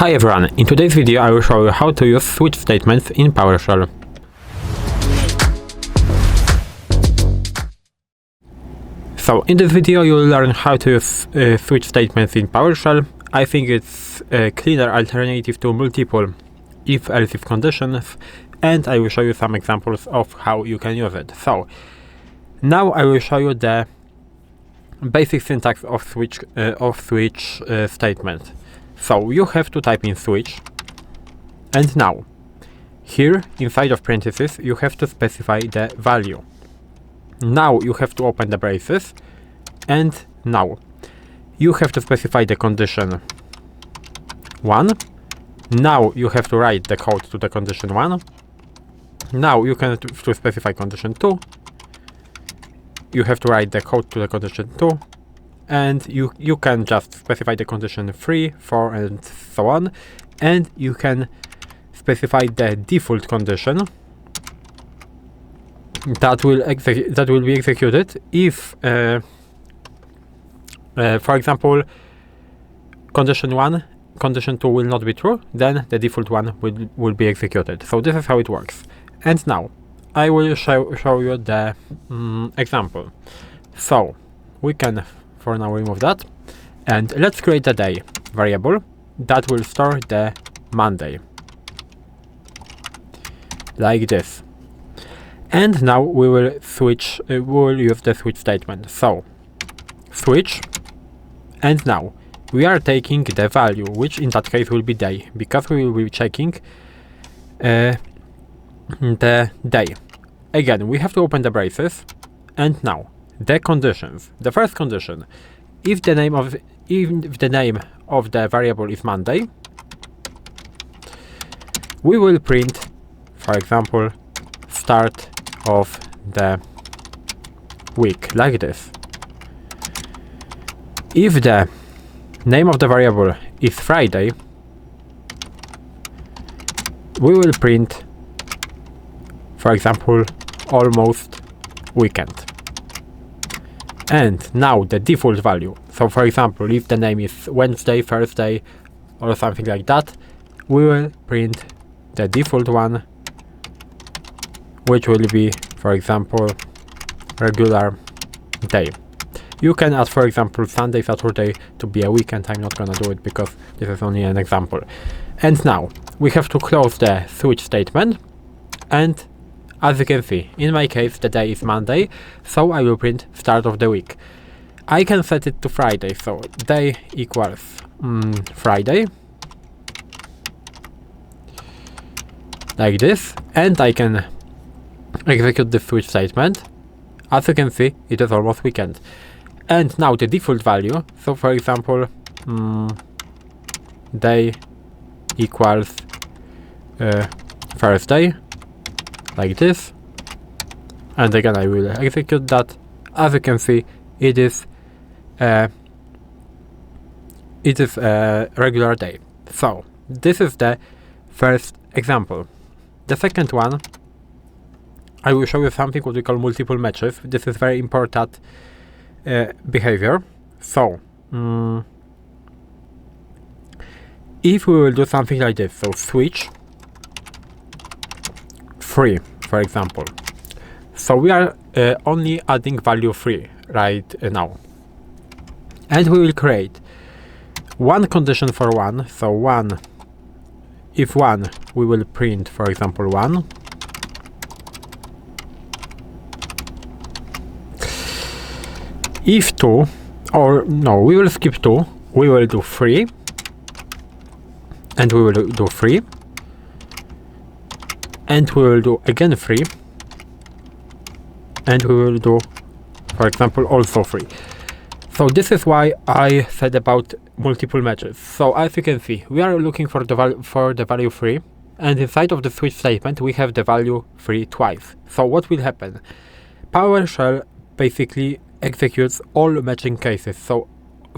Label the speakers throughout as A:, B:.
A: Hi everyone, in today's video I will show you how to use switch statements in PowerShell. So in this video you will learn how to use switch statements in PowerShell. I think it's a cleaner alternative to multiple if-else conditions, and I will show you some examples of how you can use it. So now I will show you the basic syntax of switch statement. So you have to type in switch, and now here inside of parentheses you have to specify the value. Now you have to open the braces, and now you have to specify the condition 1. Now you have to write the code to the condition 1. Now you can to specify condition 2. You have to write the code to the condition 2. And you can just specify the condition 3, 4, and so on, and you can specify the default condition that will be executed if, for example, condition 1, condition 2 will not be true, then the default one will be executed. So this is how it works. And now I will show you the example. So we can for now remove that, and let's create a day variable that will store the Monday like this. And now we will use the switch statement. So switch, and now we are taking the value, which in that case will be day, because we will be checking the day. Again, we have to open the braces, and now the conditions. The first condition: if the name of the variable is Monday, we will print, for example, start of the week like this. If the name of the variable is Friday, we will print, for example, almost weekend. And now the default value. So for example, if the name is Wednesday, Thursday, or something like that, we will print the default one, which will be, for example, regular day. You can add, for example, Sunday, Saturday to be a weekend. I'm not gonna do it because this is only an example. And now we have to close the switch statement, and as you can see, in my case the day is Monday, so I will print start of the week. I can set it to Friday, so day equals Friday like this, and I can execute the switch statement. As you can see, it is almost weekend. And now the default value, so for example, day equals Thursday like this, and again I will execute that. As you can see, it is a regular day. So this is the first example. The second one, I will show you something what we call multiple matches. This is very important behavior. So if we will do something like this, so switch 3, for example. So we are only adding value 3 right now, and we will create one condition for 1. So 1, if 1, we will print, for example, 1. If 2, or no, we will skip 2, we will do 3, and we will do 3, and we will do again 3, and we will do, for example, also 3. So this is why I said about multiple matches. So as you can see, we are looking for the value 3, and inside of the switch statement we have the value 3 twice. So what will happen? PowerShell basically executes all matching cases. So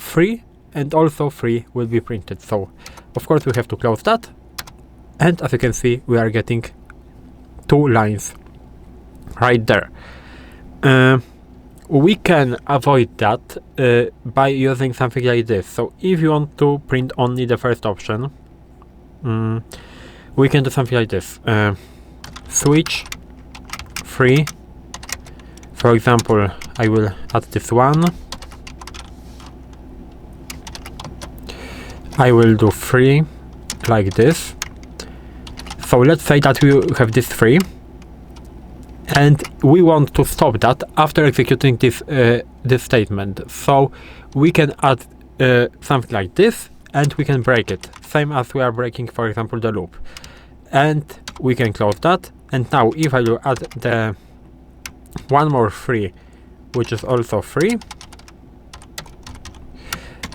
A: 3 and also 3 will be printed. So of course we have to close that, and as you can see, we are getting 2 lines right there. We can avoid that by using something like this. So if you want to print only the first option, we can do something like this. Switch free. For example, I will add this one. I will do free like this. So let's say that we have this free, and we want to stop that after executing this statement. So we can add something like this, and we can break it, same as we are breaking, for example, the loop. And we can close that. And now if I will add the one more free, which is also free,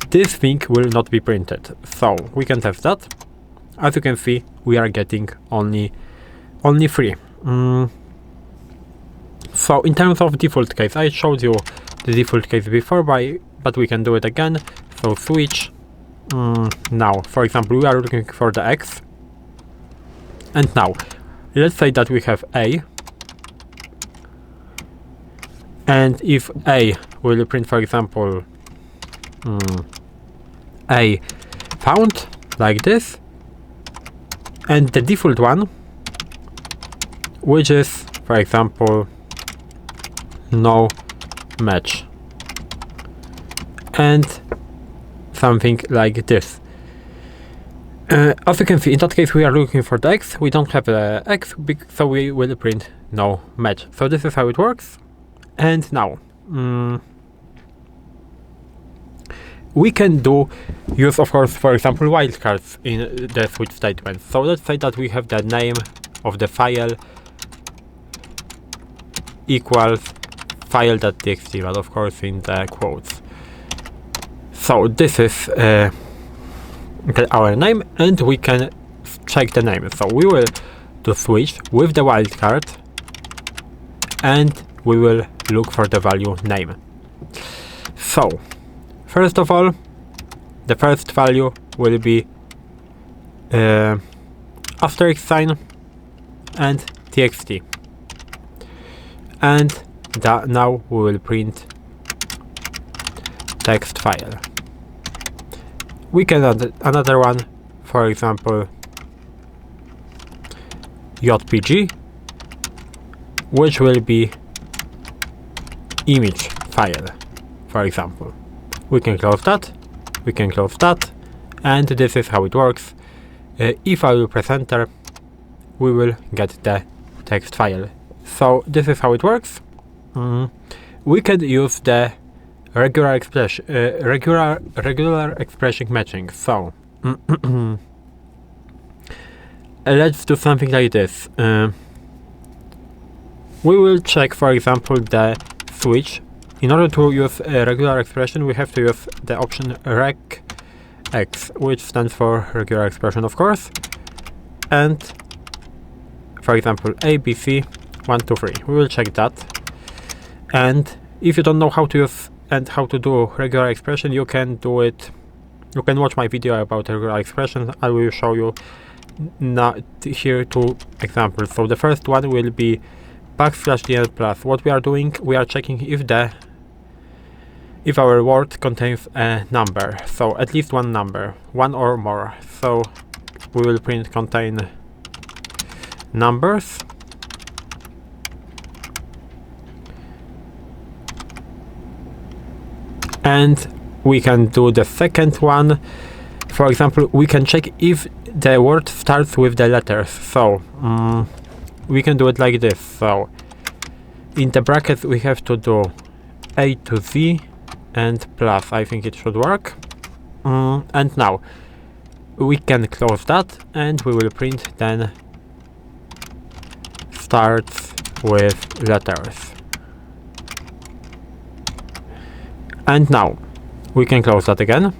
A: this thing will not be printed. So we can test that. As you can see, we are getting only free. So in terms of default case, I showed you the default case before, but we can do it again. So switch. Now, for example, we are looking for the X. And now, let's say that we have A. And if A will print, for example, A found, like this. And the default one, which is, for example, no match. And something like this. As you can see, in that case we are looking for the X, we don't have the X, so we will print no match. So this is how it works. And now, we can use, of course, for example, wildcards in the switch statement. So let's say that we have the name of the file equals file.txt, but of course in the quotes. So this is our name, and we can check the name. So we will do switch with the wildcard, and we will look for the value name. So first of all, the first value will be asterisk sign and txt, and now we will print text file. We can add another one, for example, jpg, which will be image file, for example. We can close that, and this is how it works. If I will press enter, we will get the text file. So this is how it works. We can use the regular expression matching. So let's do something like this. We will check, for example, the switch. In order to use a regular expression, we have to use the option recx, which stands for regular expression, of course. And for example, ABC 1, 2, 3. We will check that. And if you don't know how to use and how to do regular expression, you can do it. You can watch my video about regular expression. I will show you now here 2 examples. So the first one will be \dn plus. What we are doing, we are checking if our word contains a number, so at least one number, one or more. So we will print contain numbers. And we can do the second one. For example, we can check if the word starts with the letters. So we can do it like this. So in the brackets we have to do A to Z and plus. I think it should work. And now we can close that, and we will print then starts with letters. And now we can close that again,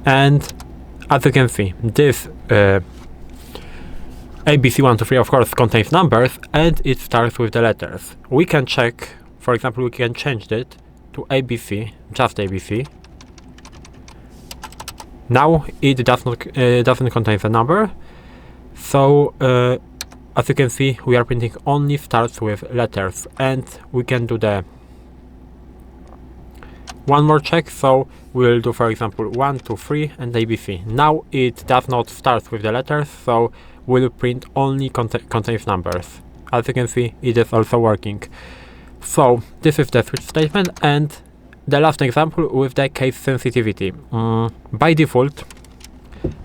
A: and as you can see, this ABC 1, 2, 3 of course contains numbers, and it starts with the letters. We can check, for example, we can change it to ABC, just ABC. Now it doesn't contain a number, so as you can see, we are printing only starts with letters, and we can do one more check, so we'll do, for example, 1, 2, 3 and ABC. Now it does not start with the letters, so we'll print only contains numbers. As you can see, it is also working. So this is the switch statement, and the last example with the case sensitivity. By default,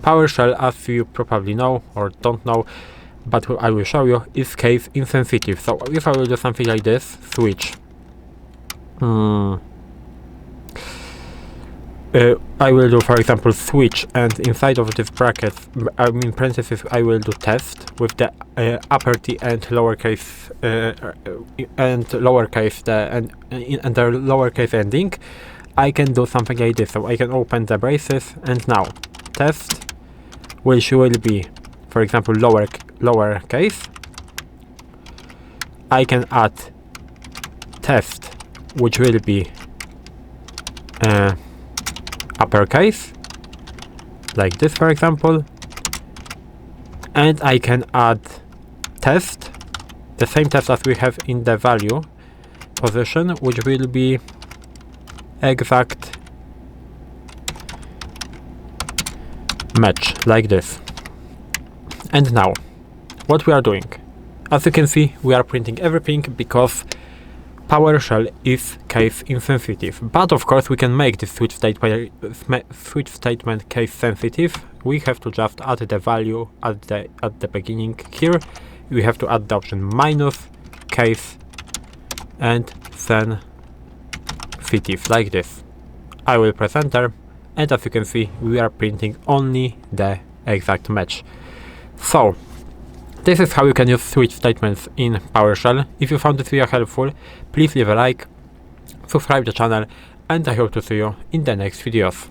A: PowerShell, as you probably know or don't know, but I will show you, is case insensitive. So if I will do something like this, switch, I will do, for example, switch, and inside of this bracket, I mean parentheses, I will do test with the upper T and lowercase and the lowercase ending. I can do something like this. So I can open the braces, and now test, which will be, for example, lowercase. I can add test, which will be uppercase, like this, for example, and I can add test, the same test as we have in the value position, which will be exact match, like this. And now, what we are doing? As you can see, we are printing everything because PowerShell is case insensitive, but of course we can make this switch statement case sensitive. We have to just add the value at the beginning. Here we have to add the option minus case and sensitive, like this. I will press enter, and as you can see, we are printing only the exact match. So this is how you can use switch statements in PowerShell. If you found this video helpful, please leave a like, subscribe to the channel, and I hope to see you in the next videos.